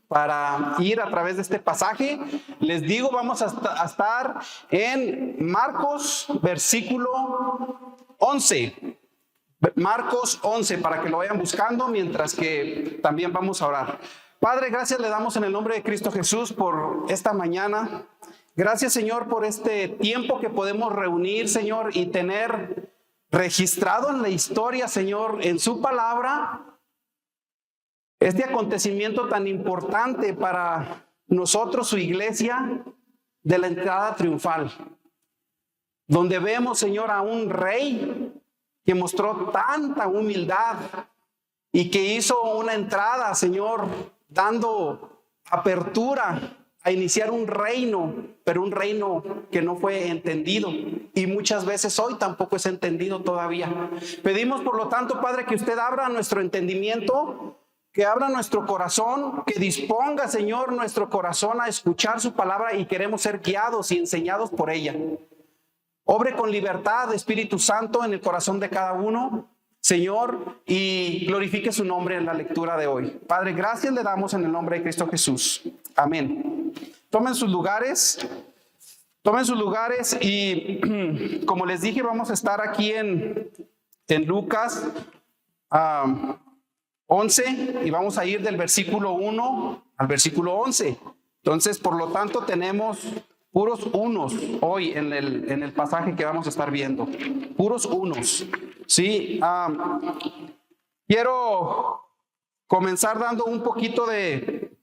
para ir a través de este pasaje. Les digo, vamos a estar en Marcos, versículo 11. Marcos 11, para que lo vayan buscando mientras que también vamos a orar. Padre, gracias le damos en el nombre de Cristo Jesús por esta mañana. Gracias, Señor, por este tiempo que podemos reunir, Señor, y tener registrado en la historia, Señor, en su palabra, este acontecimiento tan importante para nosotros, su iglesia, de la entrada triunfal, donde vemos, Señor, a un rey que mostró tanta humildad y que hizo una entrada, Señor, dando apertura a iniciar un reino, pero un reino que no fue entendido y muchas veces hoy tampoco es entendido todavía. Pedimos, por lo tanto, Padre, que usted abra nuestro entendimiento, que abra nuestro corazón, que disponga, Señor, nuestro corazón a escuchar su palabra, y queremos ser guiados y enseñados por ella. Obre con libertad, Espíritu Santo, en el corazón de cada uno, Señor, y glorifique su nombre en la lectura de hoy. Padre, gracias le damos en el nombre de Cristo Jesús. Amén. Tomen sus lugares y como les dije, vamos a estar aquí en Lucas 11 y vamos a ir del versículo 1 al versículo 11. Entonces, por lo tanto, tenemos puros unos hoy en el pasaje que vamos a estar viendo. Puros unos. Sí, quiero comenzar dando un poquito de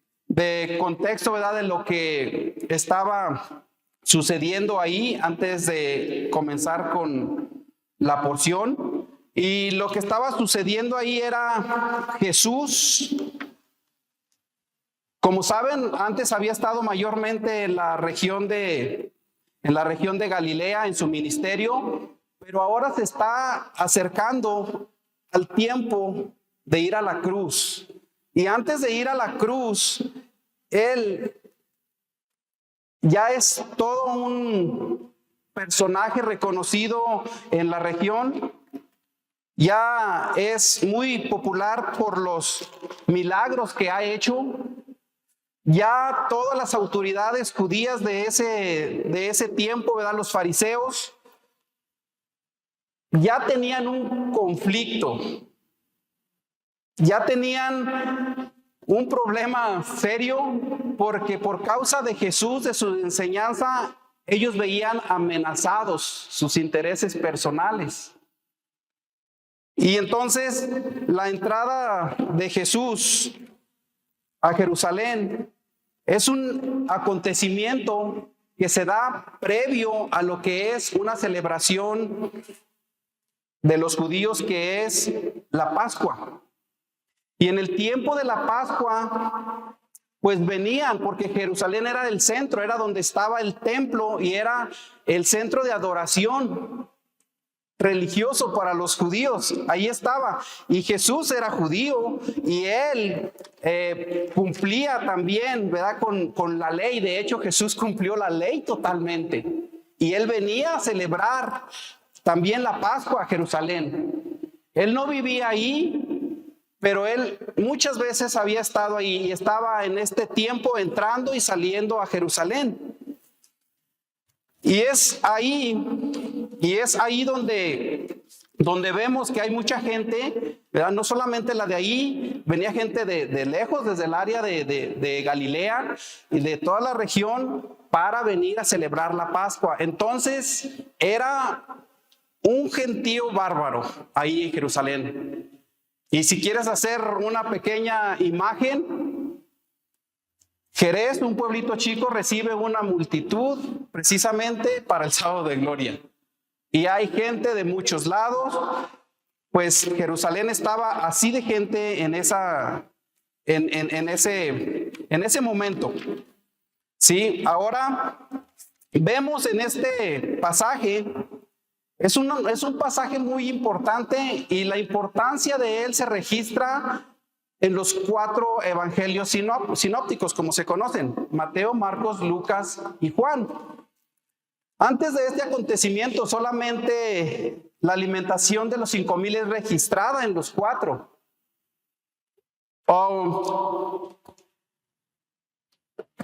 contexto, ¿verdad?, de lo que estaba sucediendo ahí antes de comenzar con la porción. Y lo que estaba sucediendo ahí era Jesús. Como saben, antes había estado mayormente en la región de Galilea en su ministerio, pero ahora se está acercando al tiempo de ir a la cruz. Y antes de ir a la cruz, él ya es todo un personaje reconocido en la región. Ya es muy popular por los milagros que ha hecho. Ya todas las autoridades judías de ese tiempo, ¿verdad?, los fariseos, ya tenían un conflicto, ya tenían un problema serio, porque por causa de Jesús, de su enseñanza, ellos veían amenazados sus intereses personales. Y entonces la entrada de Jesús a Jerusalén es un acontecimiento que se da previo a lo que es una celebración de los judíos, que es la Pascua. Y en el tiempo de la Pascua, pues venían, porque Jerusalén era el centro, era donde estaba el templo y era el centro de adoración religioso para los judíos. Ahí estaba, y Jesús era judío y él cumplía también, ¿verdad?, con la ley. De hecho, Jesús cumplió la ley totalmente y él venía a celebrar también la Pascua a Jerusalén. Él no vivía ahí, pero él muchas veces había estado ahí y estaba en este tiempo entrando y saliendo a Jerusalén. Y es ahí donde vemos que hay mucha gente, ¿verdad? No solamente la de ahí, venía gente de lejos, desde el área de Galilea y de toda la región, para venir a celebrar la Pascua. Entonces era un gentío bárbaro ahí en Jerusalén. Y si quieres hacer una pequeña imagen, Jerez, un pueblito chico, recibe una multitud precisamente para el sábado de gloria. Y hay gente de muchos lados, pues Jerusalén estaba así de gente en ese momento. Sí, ahora vemos en este pasaje, es un pasaje muy importante, y la importancia de él se registra en los 4 evangelios sinópticos, como se conocen: Mateo, Marcos, Lucas y Juan. Antes de este acontecimiento, solamente la alimentación de los 5,000 es registrada en los 4.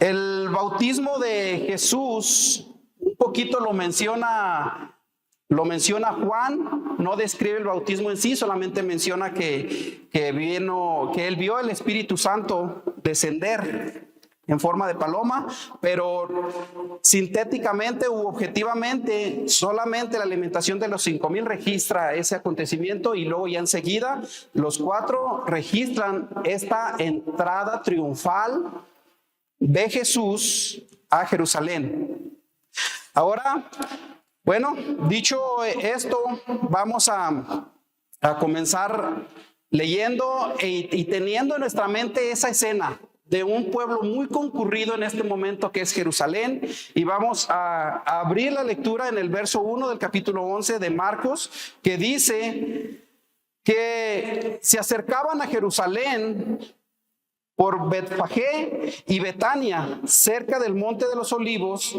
El bautismo de Jesús, un poquito lo menciona Juan, no describe el bautismo en sí, solamente menciona que él vio el Espíritu Santo descender en forma de paloma, pero sintéticamente u objetivamente, solamente la alimentación de los 5,000 registra ese acontecimiento, y luego ya enseguida los 4 registran esta entrada triunfal de Jesús a Jerusalén. Ahora, bueno, dicho esto, vamos a comenzar leyendo y teniendo en nuestra mente esa escena de un pueblo muy concurrido en este momento, que es Jerusalén, y vamos a abrir la lectura en el verso 1 del capítulo 11 de Marcos, que dice que se acercaban a Jerusalén por Betfagé y Betania, cerca del monte de los Olivos.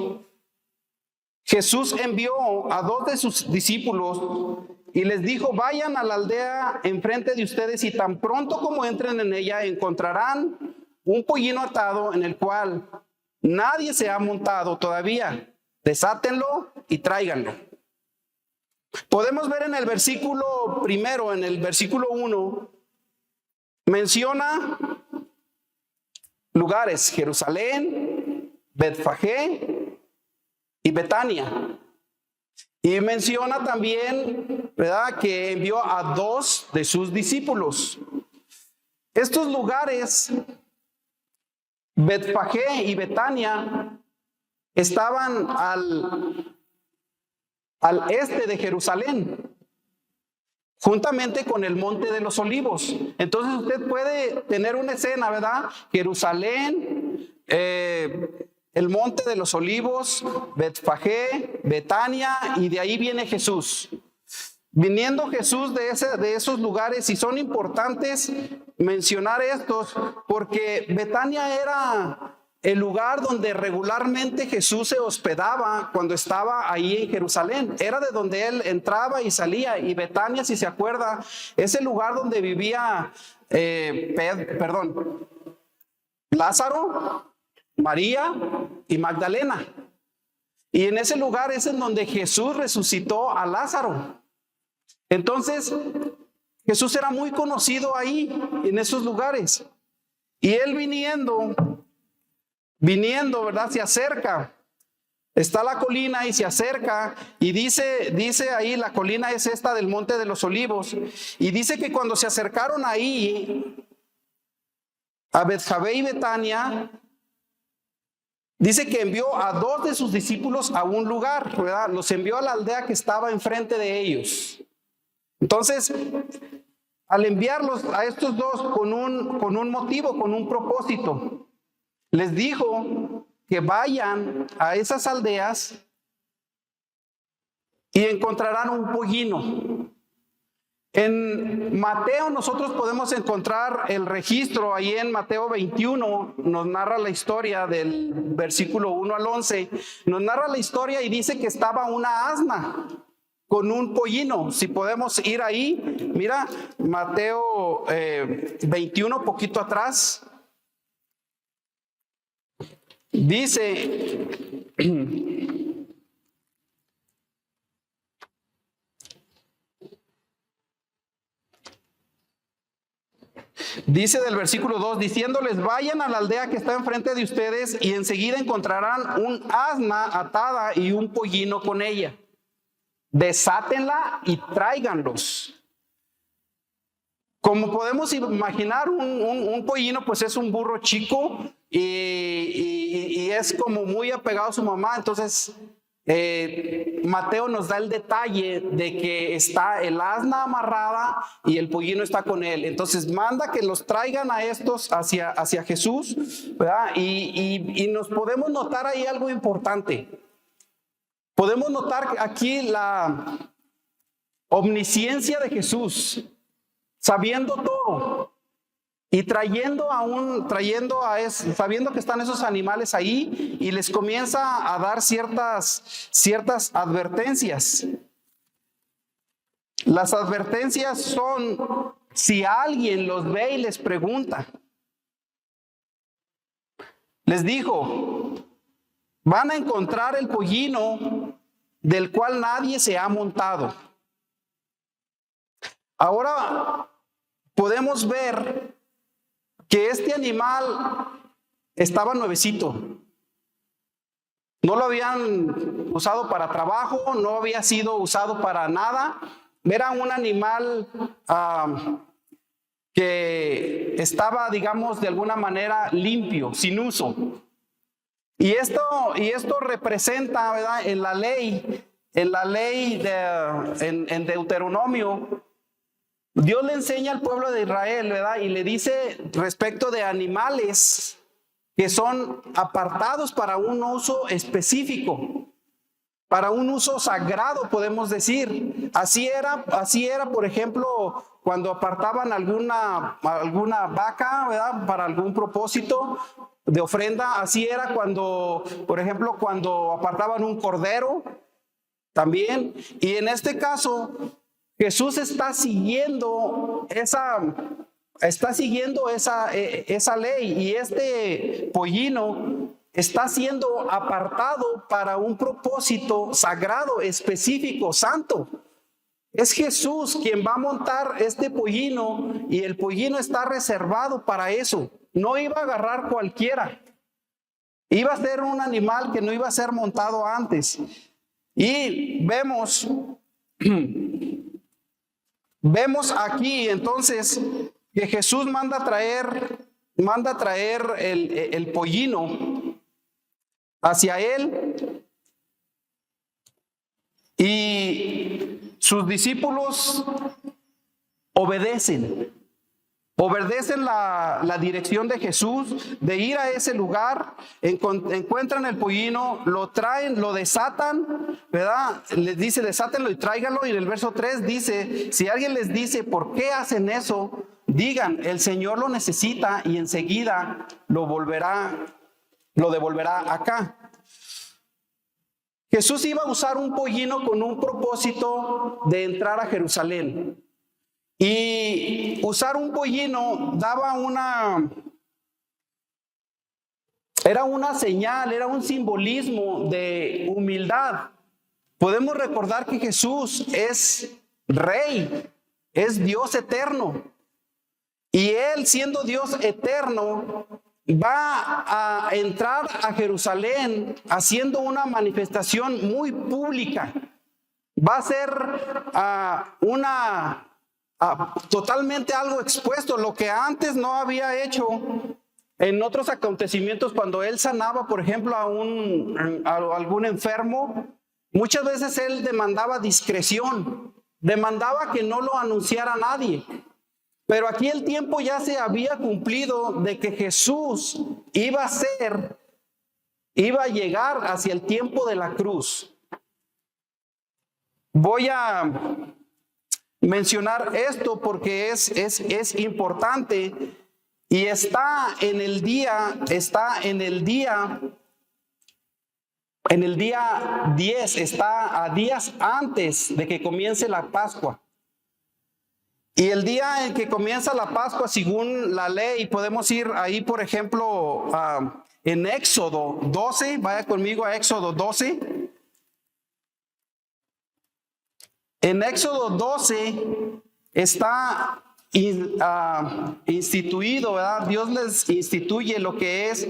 Jesús envió a 2 de sus discípulos y les dijo: vayan a la aldea enfrente de ustedes, y tan pronto como entren en ella encontrarán un pollino atado en el cual nadie se ha montado todavía. Desátenlo y tráiganlo. Podemos ver en el versículo primero, en el versículo 1, menciona lugares: Jerusalén, Betfagé y Betania. Y menciona también, ¿verdad?, que envió a 2 de sus discípulos. Estos lugares, Betfagé y Betania, estaban al este de Jerusalén, juntamente con el monte de los Olivos. Entonces usted puede tener una escena, ¿verdad? Jerusalén, el monte de los Olivos, Betfagé, Betania, y de ahí viene Jesús. Viniendo Jesús de esos lugares, y son importantes mencionar estos porque Betania era el lugar donde regularmente Jesús se hospedaba cuando estaba ahí en Jerusalén. Era de donde él entraba y salía. Y Betania, si se acuerda, es el lugar donde vivía Lázaro, María y Magdalena. Y en ese lugar es en donde Jesús resucitó a Lázaro. Entonces, Jesús era muy conocido ahí, en esos lugares. Y él viniendo, ¿verdad?, se acerca. Está la colina y se acerca, y dice ahí, la colina es esta del monte de los Olivos. Y dice que cuando se acercaron ahí a Betfagé y Betania, dice que envió a 2 de sus discípulos a un lugar, ¿verdad? Los envió a la aldea que estaba enfrente de ellos. Entonces, al enviarlos a estos 2 con un motivo, con un propósito, les dijo que vayan a esas aldeas y encontrarán un pollino. En Mateo nosotros podemos encontrar el registro, ahí en Mateo 21 nos narra la historia del versículo 1 al 11, nos narra la historia y dice que estaba una asna con un pollino. Si podemos ir ahí, mira, Mateo 21, poquito atrás, dice... Dice del versículo 2, diciéndoles: vayan a la aldea que está enfrente de ustedes y enseguida encontrarán un asna atada y un pollino con ella. Desátenla y tráiganlos. Como podemos imaginar, un pollino pues es un burro chico y es como muy apegado a su mamá. Entonces Mateo nos da el detalle de que está el asna amarrada y el pollino está con él. Entonces manda que los traigan a estos hacia Jesús, ¿verdad? Y nos podemos notar ahí algo importante. Podemos notar aquí la omnisciencia de Jesús, sabiendo todo y sabiendo que están esos animales ahí, y les comienza a dar ciertas advertencias. Las advertencias son: si alguien los ve y les pregunta, les dijo, van a encontrar el pollino del cual nadie se ha montado. Ahora podemos ver que este animal estaba nuevecito. No lo habían usado para trabajo, no había sido usado para nada. Era un animal que estaba, digamos, de alguna manera limpio, sin uso. Y esto representa, ¿verdad? En la ley en Deuteronomio, Dios le enseña al pueblo de Israel, ¿verdad? Y le dice respecto de animales que son apartados para un uso específico, para un uso sagrado, podemos decir. Así era, por ejemplo, cuando apartaban alguna vaca, ¿verdad? Para algún propósito de ofrenda. Así era cuando, por ejemplo, cuando apartaban un cordero también. Y en este caso, Jesús está siguiendo esa ley, y este pollino está siendo apartado para un propósito sagrado, específico, santo. Es Jesús quien va a montar este pollino, y el pollino está reservado para eso. No iba a agarrar cualquiera. Iba a ser un animal que no iba a ser montado antes. Y vemos aquí entonces que Jesús manda traer el pollino hacia él, y sus discípulos obedecen la dirección de Jesús de ir a ese lugar. Encuentran el pollino, lo traen, lo desatan, ¿verdad? Les dice, desátenlo y tráiganlo. Y en el verso 3 dice, si alguien les dice, ¿por qué hacen eso? Digan, el Señor lo necesita y enseguida lo devolverá acá. Jesús iba a usar un pollino con un propósito de entrar a Jerusalén. Y usar un pollino era una señal, era un simbolismo de humildad. Podemos recordar que Jesús es Rey, es Dios eterno. Y Él, siendo Dios eterno, va a entrar a Jerusalén haciendo una manifestación muy pública. Va a ser totalmente algo expuesto, lo que antes no había hecho en otros acontecimientos. Cuando Él sanaba, por ejemplo, a algún enfermo, muchas veces Él demandaba discreción, demandaba que no lo anunciara a nadie. Pero aquí el tiempo ya se había cumplido de que Jesús iba a llegar hacia el tiempo de la cruz. Voy a mencionar esto porque es importante, y está en el día 10, está a días antes de que comience la Pascua. Y el día en que comienza la Pascua, según la ley, podemos ir ahí, por ejemplo, en Éxodo 12, vaya conmigo a Éxodo 12. En Éxodo 12 está instituido, ¿verdad? Dios les instituye lo que es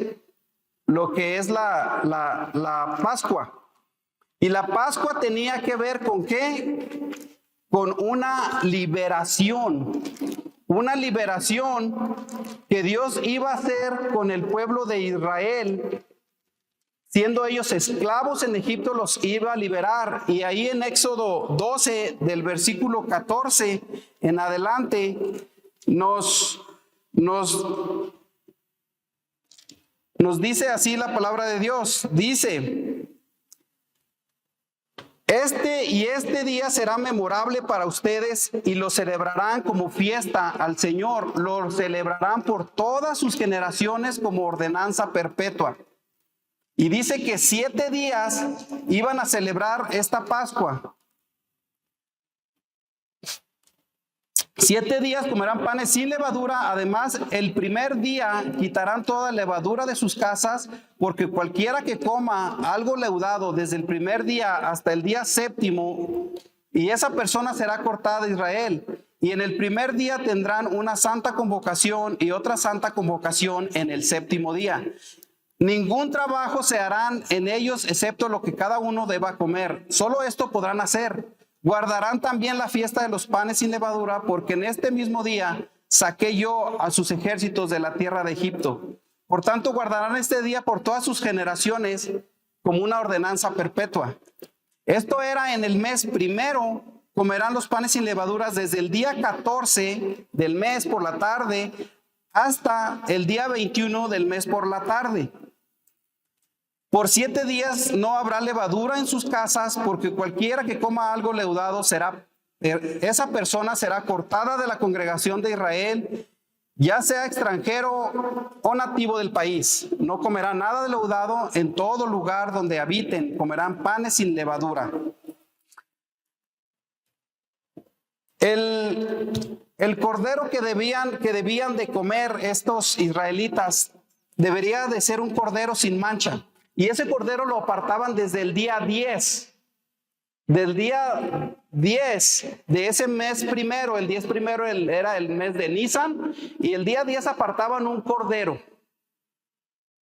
la Pascua. Y la Pascua tenía que ver ¿con qué? Con una liberación que Dios iba a hacer con el pueblo de Israel. Siendo ellos esclavos en Egipto, los iba a liberar. Y ahí en Éxodo 12, del versículo 14 en adelante, nos dice así la palabra de Dios. Dice: Este día será memorable para ustedes, y lo celebrarán como fiesta al Señor. Lo celebrarán por todas sus generaciones como ordenanza perpetua. Y dice que 7 días iban a celebrar esta Pascua. 7 días comerán panes sin levadura. Además, el primer día quitarán toda levadura de sus casas, porque cualquiera que coma algo leudado desde el primer día hasta el día séptimo, y esa persona será cortada de Israel. Y en el primer día tendrán una santa convocación y otra santa convocación en el séptimo día. Ningún trabajo se harán en ellos excepto lo que cada uno deba comer. Solo esto podrán hacer. Guardarán también la fiesta de los panes sin levadura, porque en este mismo día saqué yo a sus ejércitos de la tierra de Egipto. Por tanto, guardarán este día por todas sus generaciones como una ordenanza perpetua. Esto era en el mes primero. Comerán los panes sin levaduras desde el día 14 del mes por la tarde hasta el día 21 del mes por la tarde. Por 7 días no habrá levadura en sus casas, porque cualquiera que coma algo leudado esa persona será cortada de la congregación de Israel, ya sea extranjero o nativo del país. No comerá nada de leudado en todo lugar donde habiten, comerán panes sin levadura. El cordero que debían de comer estos israelitas debería de ser un cordero sin mancha. Y ese cordero lo apartaban desde el día 10. Del día 10 de ese mes primero, el 10 primero era el mes de Nisan, y el día 10 apartaban un cordero.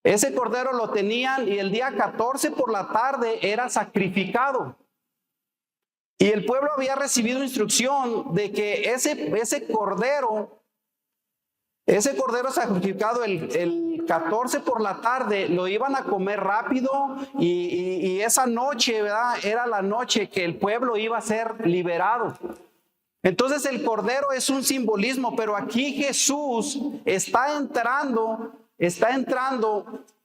Ese cordero lo tenían y el día 14 por la tarde era sacrificado. Y el pueblo había recibido instrucción de que ese cordero sacrificado el 14 por la tarde lo iban a comer rápido, y esa noche, ¿verdad?, era la noche que el pueblo iba a ser liberado. Entonces el cordero es un simbolismo, pero aquí Jesús está entrando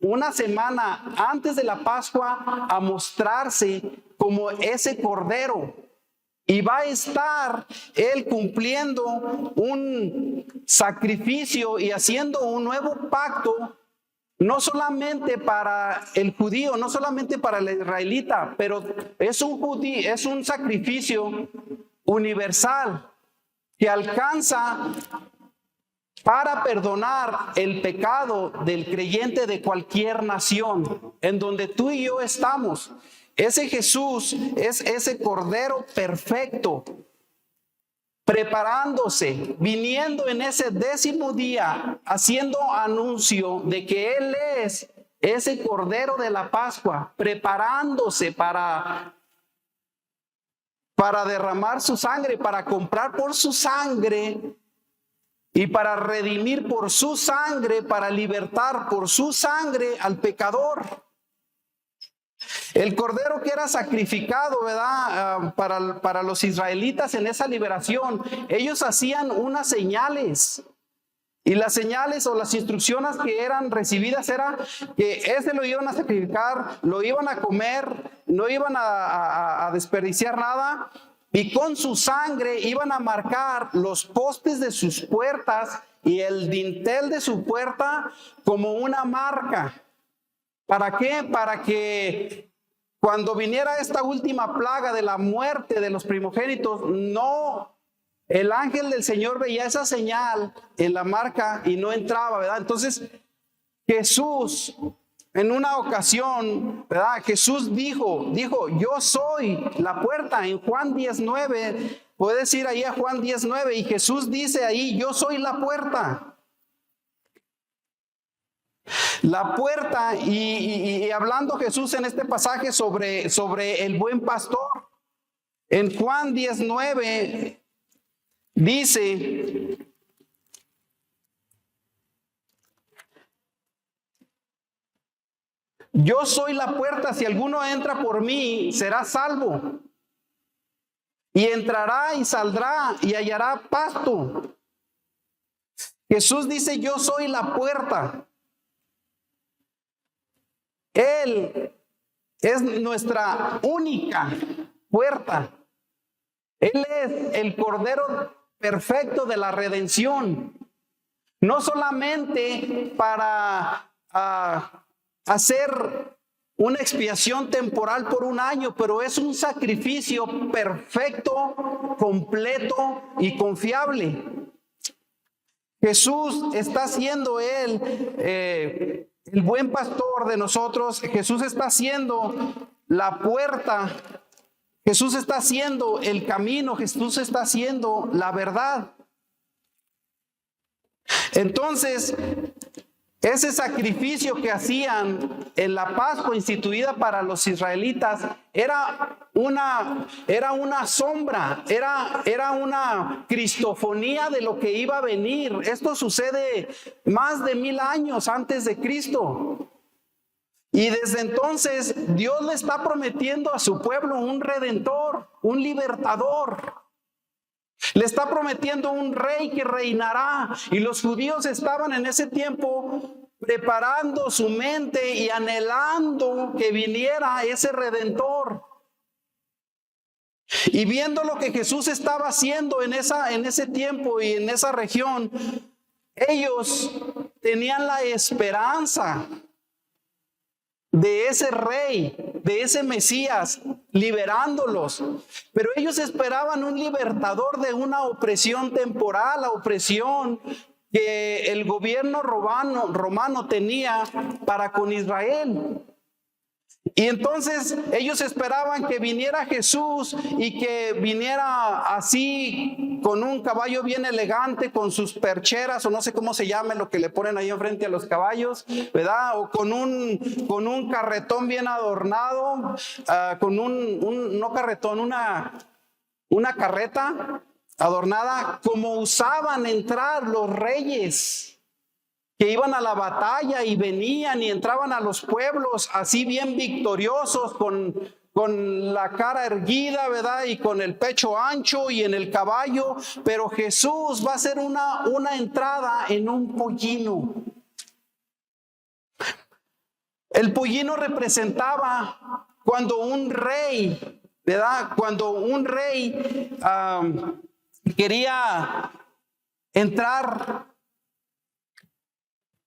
una semana antes de la Pascua a mostrarse como ese cordero. Y va a estar Él cumpliendo un sacrificio y haciendo un nuevo pacto, no solamente para el judío, no solamente para el israelita, pero es un sacrificio universal que alcanza para perdonar el pecado del creyente de cualquier nación, en donde tú y yo estamos. Ese Jesús es ese cordero perfecto, preparándose, viniendo en ese 10º día, haciendo anuncio de que Él es ese cordero de la Pascua, preparándose para derramar su sangre, para comprar por su sangre y para redimir por su sangre, para libertar por su sangre al pecador. El cordero que era sacrificado, ¿verdad?, para los israelitas en esa liberación, ellos hacían unas señales. Y las señales o las instrucciones que eran recibidas era que lo iban a sacrificar, lo iban a comer, no iban a desperdiciar nada, y con su sangre iban a marcar los postes de sus puertas y el dintel de su puerta como una marca. ¿Para qué? Para que cuando viniera esta última plaga de la muerte de los primogénitos, el ángel del Señor veía esa señal en la marca y no entraba, ¿verdad? Entonces Jesús, en una ocasión, ¿verdad?, Jesús dijo, yo soy la puerta. En Juan 10:9, puedes ir ahí a Juan 10:9, y Jesús dice ahí, yo soy la puerta. La puerta, y hablando Jesús en este pasaje sobre el buen pastor, en Juan 10:9 dice: yo soy la puerta, si alguno entra por mí, será salvo, y entrará y saldrá y hallará pasto. Jesús dice, yo soy la puerta. Él es nuestra única puerta. Él es el cordero perfecto de la redención. No solamente para hacer una expiación temporal por un año, pero es un sacrificio perfecto, completo y confiable. Jesús está siendo el buen pastor de nosotros. Jesús está siendo la puerta. Jesús está siendo el camino. Jesús está siendo la verdad. Entonces, ese sacrificio que hacían en la Pascua instituida para los israelitas era una sombra, era una cristofonía de lo que iba a venir. Esto sucede más de 1000 años antes de Cristo. Y desde entonces Dios le está prometiendo a su pueblo un redentor, un libertador. Le está prometiendo un rey que reinará, y los judíos estaban en ese tiempo preparando su mente y anhelando que viniera ese redentor. Y viendo lo que Jesús estaba haciendo en ese tiempo y en esa región, ellos tenían la esperanza de ese rey, de ese Mesías, liberándolos. Pero ellos esperaban un libertador de una opresión temporal, la opresión que el gobierno romano tenía para con Israel. Y entonces ellos esperaban que viniera Jesús y que viniera así con un caballo bien elegante, con sus percheras, o no sé cómo se llame lo que le ponen ahí enfrente a los caballos, ¿verdad? O con un carretón bien adornado, no carretón, una carreta adornada, como usaban entrar los reyes que iban a la batalla y venían y entraban a los pueblos así bien victoriosos, con la cara erguida, ¿verdad? Y con el pecho ancho y en el caballo. Pero Jesús va a hacer una entrada en un pollino. El pollino representaba cuando un rey, ¿verdad? Cuando un rey quería entrar,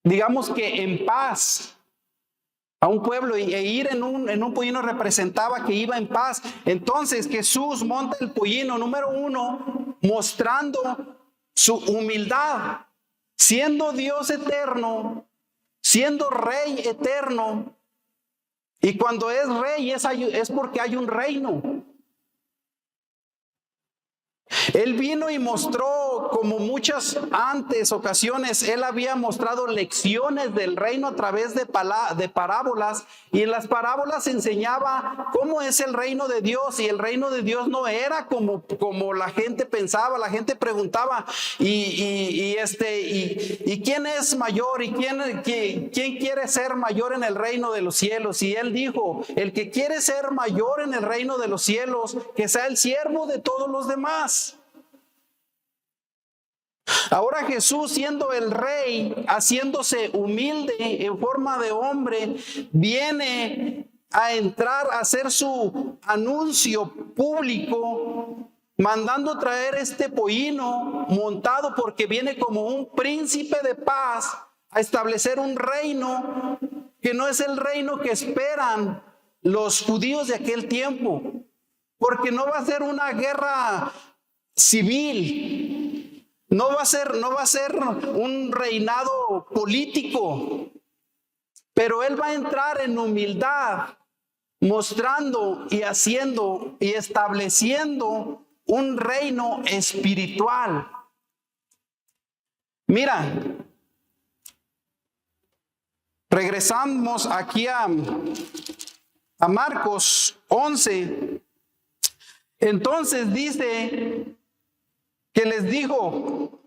digamos que en paz, a un pueblo, e ir en un pollino representaba que iba en paz. Entonces Jesús monta el pollino, número 1, mostrando su humildad, siendo Dios eterno, siendo Rey eterno. Y cuando es Rey es porque hay un reino. Él vino y mostró, como muchas antes ocasiones, Él había mostrado lecciones del reino a través de parábolas, y en las parábolas enseñaba cómo es el reino de Dios, y el reino de Dios no era como la gente pensaba. La gente preguntaba, ¿y quién es mayor? ¿Y quién quiere ser mayor en el reino de los cielos? Y Él dijo, el que quiere ser mayor en el reino de los cielos, que sea el siervo de todos los demás. Ahora Jesús, siendo el rey, haciéndose humilde en forma de hombre, viene a entrar a hacer su anuncio público, mandando traer este pollino montado, porque viene como un príncipe de paz a establecer un reino que no es el reino que esperan los judíos de aquel tiempo, porque no va a ser una guerra civil. No va a ser un reinado político, pero Él va a entrar en humildad, mostrando y haciendo y estableciendo un reino espiritual. Mira, regresamos aquí a Marcos 11. Entonces dice que les dijo,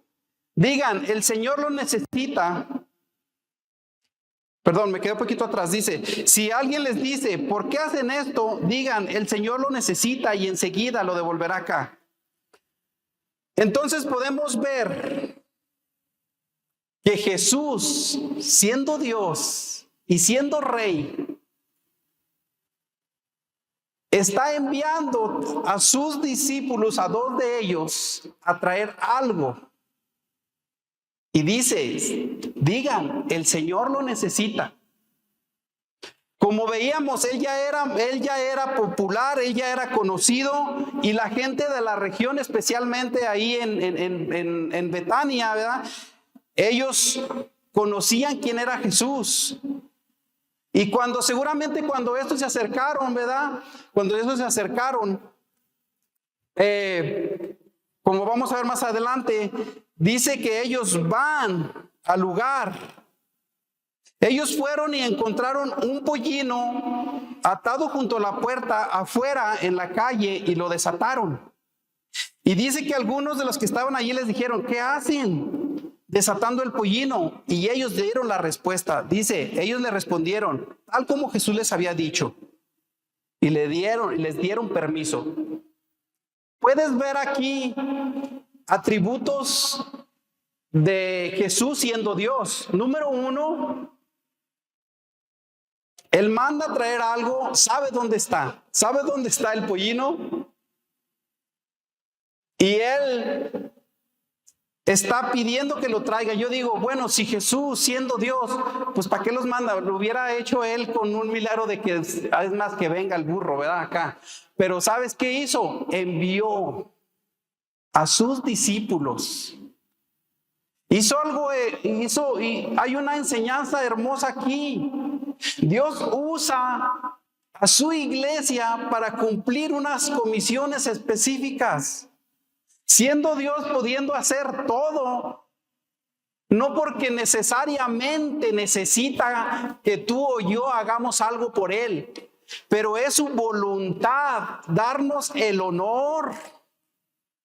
digan, el Señor lo necesita. Perdón, me quedé un poquito atrás. Dice, si alguien les dice, ¿por qué hacen esto? Digan, el Señor lo necesita y enseguida lo devolverá acá. Entonces podemos ver que Jesús, siendo Dios y siendo Rey, está enviando a sus discípulos, a 2 de ellos, a traer algo. Y dice, digan, el Señor lo necesita. Como veíamos, él ya era popular, él ya era conocido, y la gente de la región, especialmente ahí en Betania, ¿verdad? Ellos conocían quién era Jesús. Y seguramente cuando estos se acercaron, ¿verdad? Cuando estos se acercaron, como vamos a ver más adelante, dice que ellos van al lugar. Ellos fueron y encontraron un pollino atado junto a la puerta afuera en la calle y lo desataron. Y dice que algunos de los que estaban allí les dijeron, ¿qué hacen desatando el pollino? Y ellos dieron la respuesta. Dice, ellos le respondieron, tal como Jesús les había dicho. Y les dieron permiso. Puedes ver aquí atributos de Jesús siendo Dios. Número 1, Él manda a traer algo, sabe dónde está el pollino, y Él está pidiendo que lo traiga. Yo digo, bueno, si Jesús siendo Dios, pues ¿para qué los manda? Lo hubiera hecho Él con un milagro de que es más que venga el burro, ¿verdad? Acá. Pero ¿sabes qué hizo? Envió a sus discípulos. Hizo algo, y hay una enseñanza hermosa aquí. Dios usa a su iglesia para cumplir unas comisiones específicas. Siendo Dios, pudiendo hacer todo, no porque necesariamente necesita que tú o yo hagamos algo por Él, pero es su voluntad darnos el honor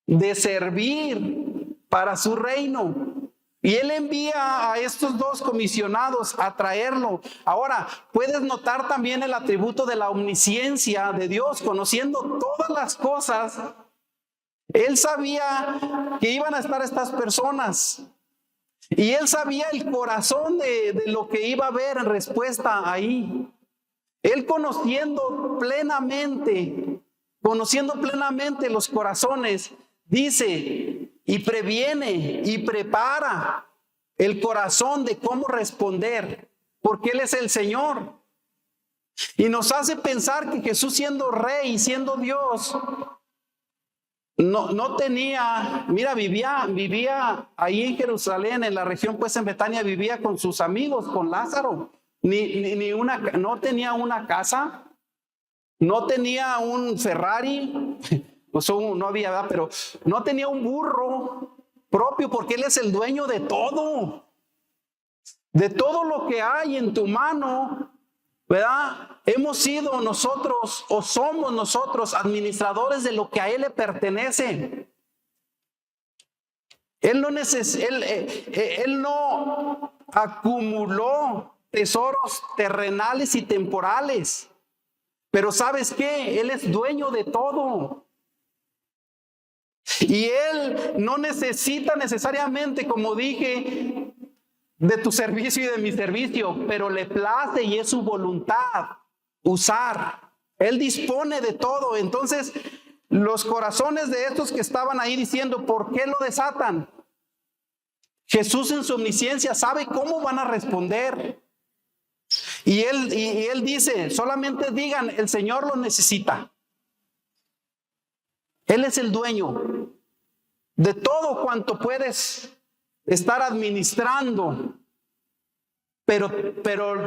de servir para su reino. Y Él envía a estos dos comisionados a traerlo. Ahora, puedes notar también el atributo de la omnisciencia de Dios, conociendo todas las cosas. Él sabía que iban a estar estas personas. Y Él sabía el corazón de lo que iba a haber en respuesta ahí. Él conociendo plenamente los corazones, dice, y previene y prepara el corazón de cómo responder, porque Él es el Señor. Y nos hace pensar que Jesús siendo rey y siendo Dios, no tenía, mira, vivía ahí en Jerusalén, en la región, pues en Betania, vivía con sus amigos, con Lázaro. No tenía una casa, no tenía un Ferrari, pues no había, ¿verdad? Pero no tenía un burro propio, porque Él es el dueño de todo lo que hay en tu mano, ¿verdad? Hemos sido nosotros o somos nosotros administradores de lo que a Él le pertenece. Él no acumuló tesoros terrenales y temporales, pero ¿sabes qué? Él es dueño de todo. Y Él no necesita necesariamente, como dije, de tu servicio y de mi servicio, pero le place y es su voluntad usar. Él dispone de todo. Entonces, los corazones de estos que estaban ahí diciendo, ¿por qué lo desatan? Jesús en su omnisciencia sabe cómo van a responder. Y él dice, solamente digan, el Señor lo necesita. Él es el dueño de todo cuanto puedes estar administrando, pero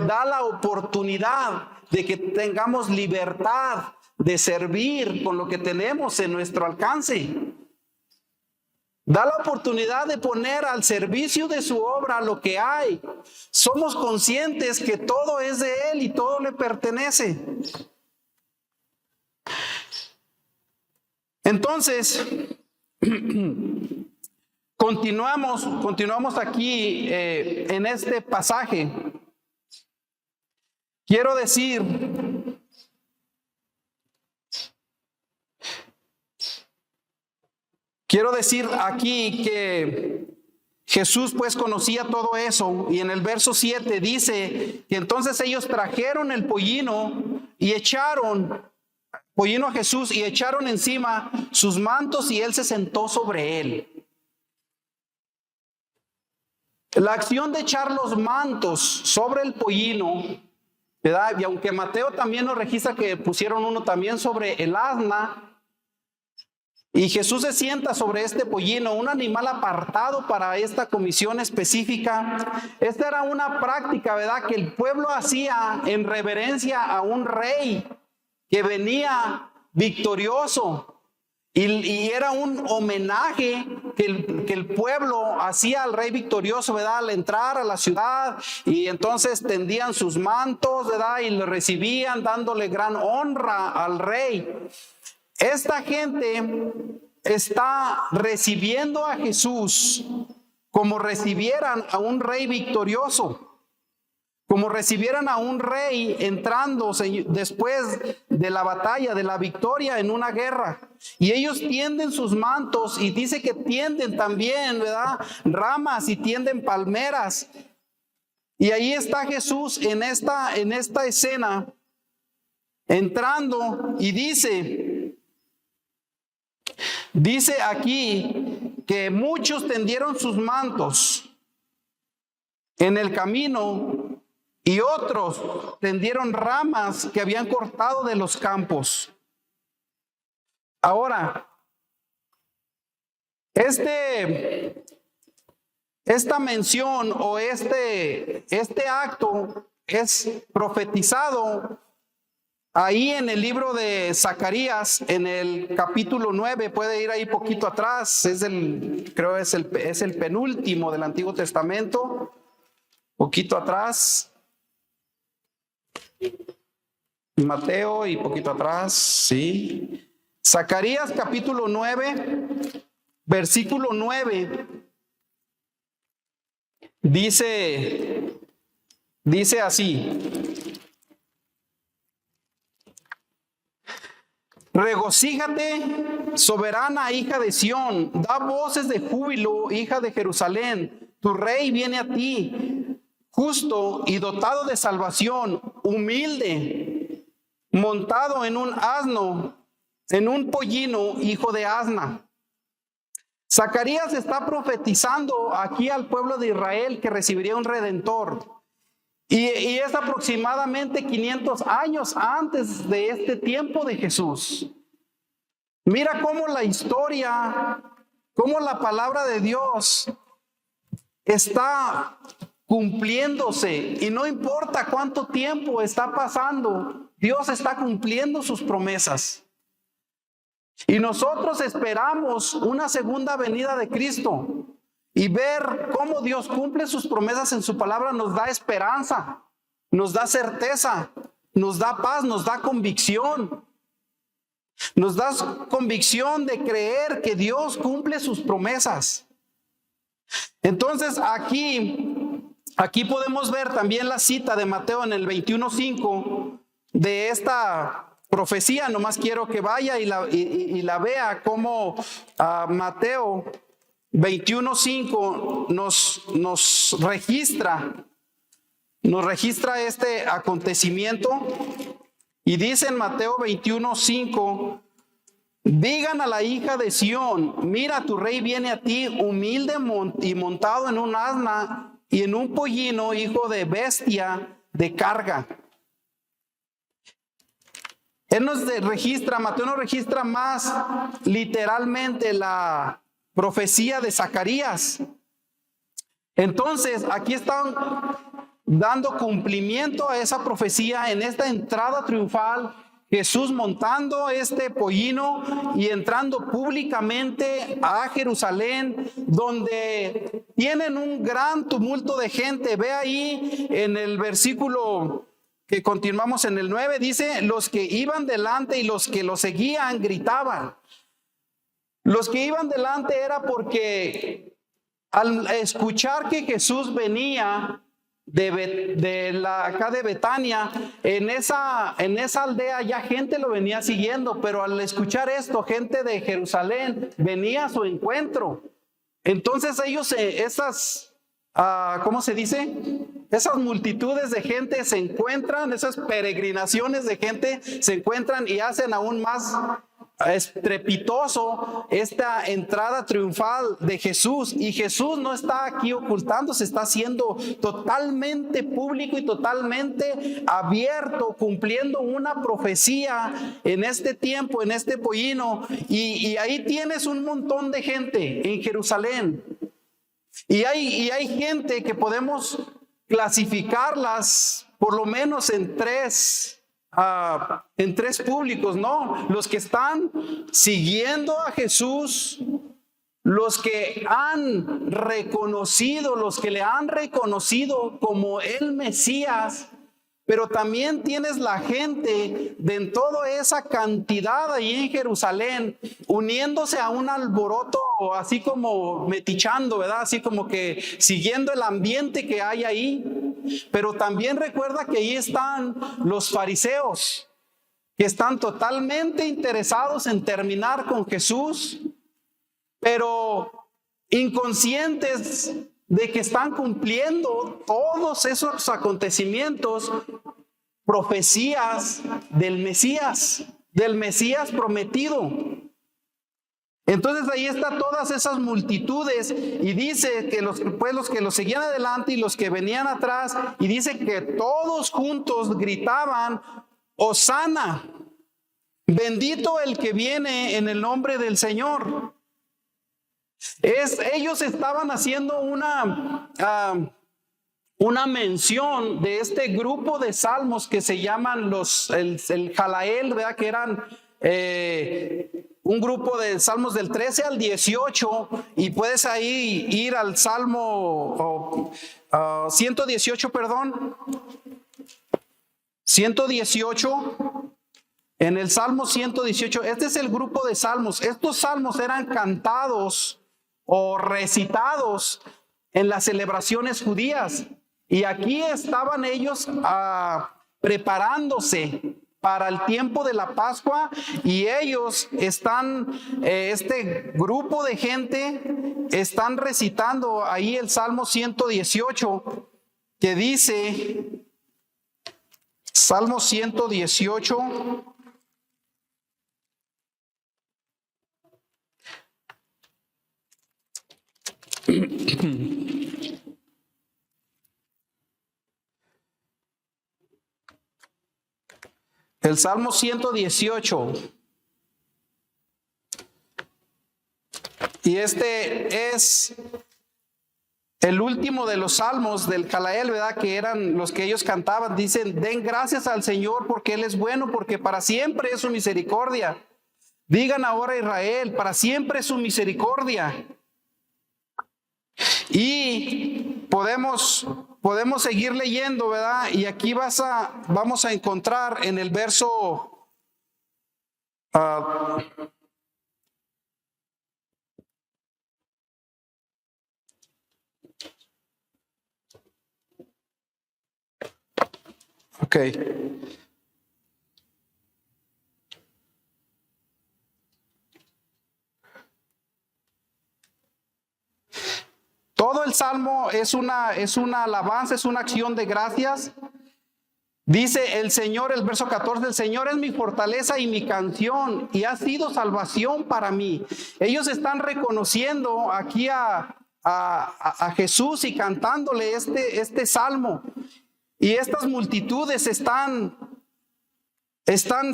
da la oportunidad de que tengamos libertad de servir con lo que tenemos en nuestro alcance. Da la oportunidad de poner al servicio de su obra lo que hay. Somos conscientes que todo es de Él y todo le pertenece. Entonces, continuamos aquí en este pasaje. Quiero decir aquí que Jesús pues conocía todo eso, y en el verso 7 dice que entonces ellos trajeron el pollino a Jesús y echaron encima sus mantos y Él se sentó sobre él. La acción de echar los mantos sobre el pollino ¿verdad? Y aunque Mateo también nos registra que pusieron uno también sobre el asna, y Jesús se sienta sobre este pollino, un animal apartado para esta comisión específica. Esta era una práctica, ¿verdad?, que el pueblo hacía en reverencia a un rey que venía victorioso. Y era un homenaje que el pueblo hacía al rey victorioso, ¿verdad?, al entrar a la ciudad. Y entonces tendían sus mantos, ¿verdad?, y lo recibían dándole gran honra al rey. Esta gente está recibiendo a Jesús como recibieran a un rey victorioso, como recibieran a un rey entrando después de la batalla, de la victoria en una guerra. Y ellos tienden sus mantos, y dice que tienden también, ¿verdad?, ramas, y tienden palmeras. Y ahí está Jesús en esta escena, entrando, y dice aquí que muchos tendieron sus mantos en el camino y otros tendieron ramas que habían cortado de los campos. Ahora, esta mención o este acto es profetizado ahí en el libro de Zacarías, en el capítulo 9, puede ir ahí poquito atrás, creo es el penúltimo del Antiguo Testamento, poquito atrás, Mateo y poquito atrás, sí. Zacarías capítulo 9, versículo 9, dice así: regocíjate, soberana hija de Sión, da voces de júbilo, hija de Jerusalén, tu rey viene a ti, justo y dotado de salvación, humilde, montado en un asno, en un pollino, hijo de asna. Zacarías está profetizando aquí al pueblo de Israel que recibiría un redentor. Y es aproximadamente 500 años antes de este tiempo de Jesús. Mira cómo la historia, cómo la palabra de Dios está cumpliéndose. Y no importa cuánto tiempo está pasando, Dios está cumpliendo sus promesas. Y nosotros esperamos una segunda venida de Cristo. Y ver cómo Dios cumple sus promesas en su palabra nos da esperanza, nos da certeza, nos da paz, nos da convicción. Nos da convicción de creer que Dios cumple sus promesas. Entonces aquí podemos ver también la cita de Mateo en el 21:5 de esta profecía. Nomás quiero que vaya y la vea cómo Mateo 21:5 nos registra este acontecimiento. Y dice en Mateo 21:5: digan a la hija de Sión, mira, tu rey viene a ti, humilde y montado en un asna y en un pollino, hijo de bestia de carga. Mateo nos registra más literalmente la profecía de Zacarías. Entonces, aquí están dando cumplimiento a esa profecía en esta entrada triunfal, Jesús montando este pollino y entrando públicamente a Jerusalén, donde tienen un gran tumulto de gente. Ve ahí en el versículo que continuamos en el 9, dice: los que iban delante y los que lo seguían gritaban. Los que iban delante era porque al escuchar que Jesús venía acá de Betania, en esa aldea ya gente lo venía siguiendo, pero al escuchar esto, gente de Jerusalén venía a su encuentro. Entonces ellos, ¿cómo se dice? Esas multitudes de gente se encuentran, esas peregrinaciones de gente se encuentran y hacen aún más estrepitoso esta entrada triunfal de Jesús, y Jesús no está aquí ocultándose, está siendo totalmente público y totalmente abierto, cumpliendo una profecía en este tiempo, en este pollino, y ahí tienes un montón de gente en Jerusalén, y hay gente que podemos clasificarlas por lo menos en tres públicos, ¿no? Los que están siguiendo a Jesús, los que han reconocido, los que le han reconocido como el Mesías, pero también tienes la gente de toda esa cantidad ahí en Jerusalén uniéndose a un alboroto, así como metichando, ¿verdad? Así como que siguiendo el ambiente que hay ahí. Pero también recuerda que ahí están los fariseos, que están totalmente interesados en terminar con Jesús, pero inconscientes de que están cumpliendo todos esos acontecimientos, profecías del Mesías prometido. Entonces ahí están todas esas multitudes, y dice que los que los seguían adelante y los que venían atrás, y dice que todos juntos gritaban: Hosana, bendito el que viene en el nombre del Señor. Ellos estaban haciendo una mención de este grupo de salmos que se llaman el Jalael, ¿verdad? Que eran un grupo de salmos del 13 al 18, y puedes ahí ir al Salmo 118, perdón. 118, en el Salmo 118, este es el grupo de salmos. Estos salmos eran cantados o recitados en las celebraciones judías, y aquí estaban ellos preparándose para el tiempo de la Pascua, y ellos están, este grupo de gente, están recitando ahí el Salmo 118, que dice, Salmo 118, el Salmo 118, y este es el último de los salmos del Jalael, ¿verdad? Que eran los que ellos cantaban. Dicen: den gracias al Señor porque Él es bueno, porque para siempre es su misericordia. Digan ahora, Israel, para siempre es su misericordia. Y podemos seguir leyendo, ¿verdad? Y aquí vamos a encontrar en el verso todo el salmo es una alabanza, es una acción de gracias. Dice el Señor, el verso 14, el Señor es mi fortaleza y mi canción, y ha sido salvación para mí. Ellos están reconociendo aquí a Jesús y cantándole este salmo. Y estas multitudes están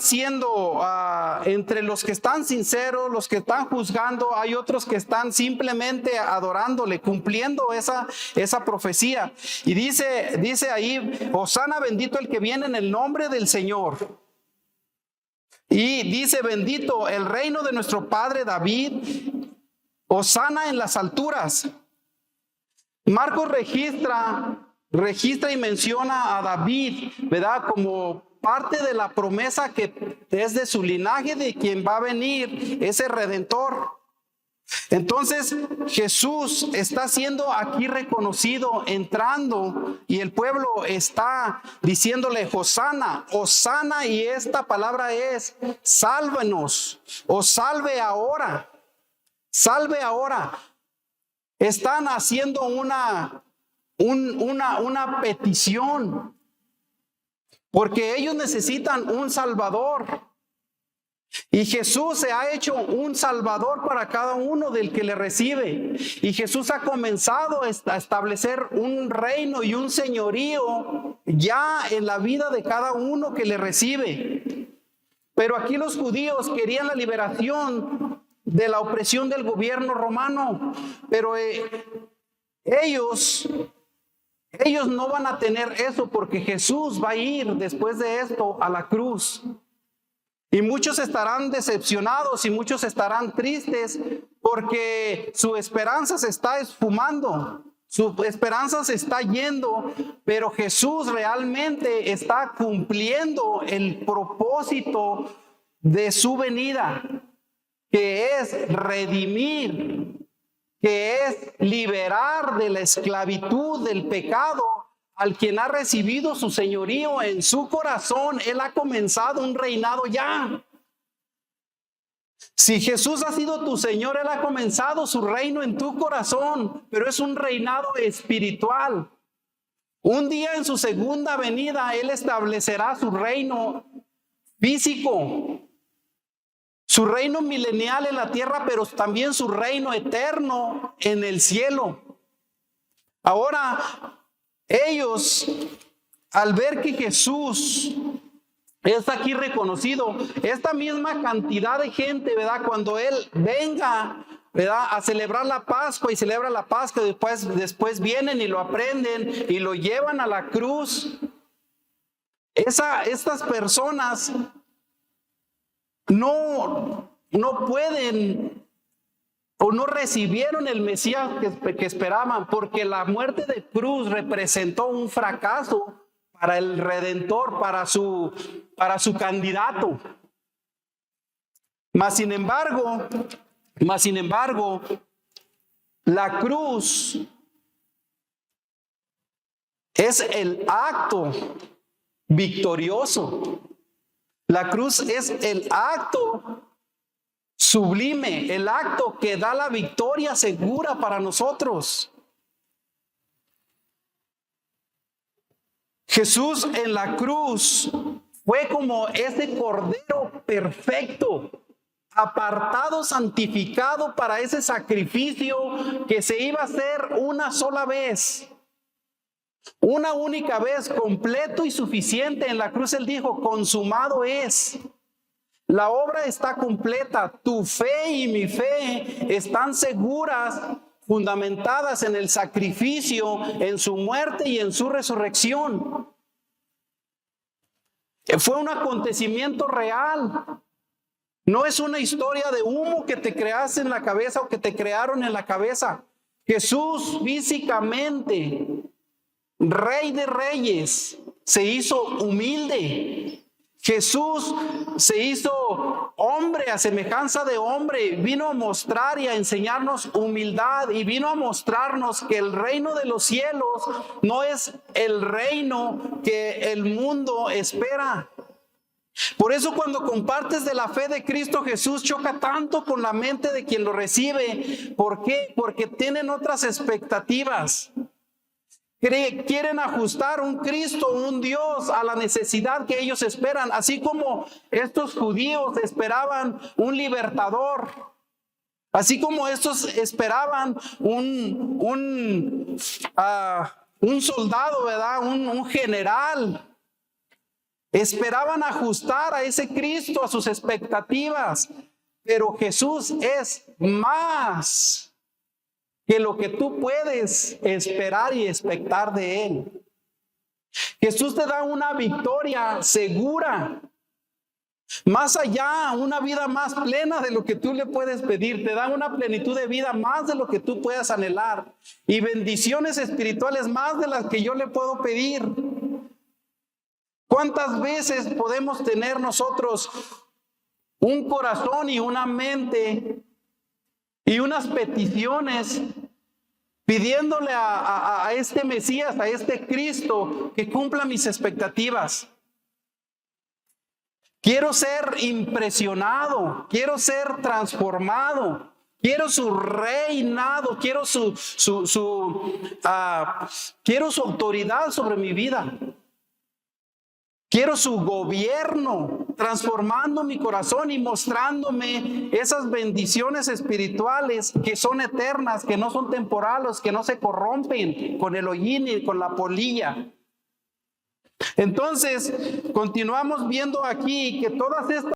siendo, entre los que están sinceros, los que están juzgando, hay otros que están simplemente adorándole, cumpliendo esa profecía. Y dice ahí: Hosana, bendito el que viene en el nombre del Señor. Y dice: bendito el reino de nuestro padre David, Hosana en las alturas. Marcos registra y menciona a David, ¿verdad? Como parte de la promesa que es de su linaje, de quien va a venir ese Redentor. Entonces Jesús está siendo aquí reconocido, entrando, y el pueblo está diciéndole: Hosana, Hosana, y esta palabra es sálvanos, o salve ahora, salve ahora. Están haciendo una petición, porque ellos necesitan un Salvador. Y Jesús se ha hecho un salvador para cada uno del que le recibe. Y Jesús ha comenzado a establecer un reino y un señorío ya en la vida de cada uno que le recibe. Pero aquí los judíos querían la liberación de la opresión del gobierno romano. Pero ellos no van a tener eso, porque Jesús va a ir después de esto a la cruz. Y muchos estarán decepcionados y muchos estarán tristes porque su esperanza se está esfumando, su esperanza se está yendo, pero Jesús realmente está cumpliendo el propósito de su venida, que es redimir, que es liberar de la esclavitud del pecado al quien ha recibido su señorío en su corazón. Él ha comenzado un reinado ya. Si Jesús ha sido tu Señor, Él ha comenzado su reino en tu corazón, pero es un reinado espiritual. Un día en su segunda venida, Él establecerá su reino físico, su reino milenial en la tierra, pero también su reino eterno en el cielo. Ahora, ellos, al ver que Jesús es aquí reconocido, esta misma cantidad de gente, ¿verdad? Cuando Él venga, ¿verdad?, a celebrar la Pascua y celebra la Pascua, después vienen y lo aprenden y lo llevan a la cruz. Estas personas no pueden o no recibieron el Mesías que esperaban, porque la muerte de cruz representó un fracaso para el Redentor, para su candidato. Mas sin embargo, la cruz es el acto victorioso. La cruz es el acto sublime, el acto que da la victoria segura para nosotros. Jesús en la cruz fue como ese cordero perfecto, apartado, santificado para ese sacrificio que se iba a hacer una sola vez, una única vez, completo y suficiente. En la cruz Él dijo: consumado es. La obra está completa. Tu fe y mi fe están seguras, fundamentadas en el sacrificio, en su muerte y en su resurrección. Fue un acontecimiento real. No es una historia de humo que te creaste en la cabeza o que te crearon en la cabeza. Jesús físicamente, Rey de Reyes, se hizo humilde. Jesús se hizo hombre a semejanza de hombre, vino a mostrar y a enseñarnos humildad, y vino a mostrarnos que el reino de los cielos no es el reino que el mundo espera. Por eso cuando compartes de la fe de Cristo Jesús, choca tanto con la mente de quien lo recibe. ¿Por qué? Porque tienen otras expectativas. Quieren ajustar un Cristo, un Dios, a la necesidad que ellos esperan, así como estos judíos esperaban un libertador, así como estos esperaban un soldado, ¿verdad? Un general. Esperaban ajustar a ese Cristo a sus expectativas, pero Jesús es más que lo que tú puedes esperar y expectar de Él. Jesús te da una victoria segura, más allá, una vida más plena de lo que tú le puedes pedir. Te da una plenitud de vida más de lo que tú puedas anhelar, y bendiciones espirituales más de las que yo le puedo pedir. ¿Cuántas veces podemos tener nosotros un corazón y una mente y unas peticiones pidiéndole a este Mesías, a este Cristo, que cumpla mis expectativas? Quiero ser impresionado, quiero ser transformado, quiero su reinado, quiero quiero su autoridad sobre mi vida, quiero su gobierno. transformando mi corazón y mostrándome esas bendiciones espirituales que son eternas, que no son temporales, que no se corrompen con el hollín y con la polilla. Entonces, continuamos viendo aquí que todas estas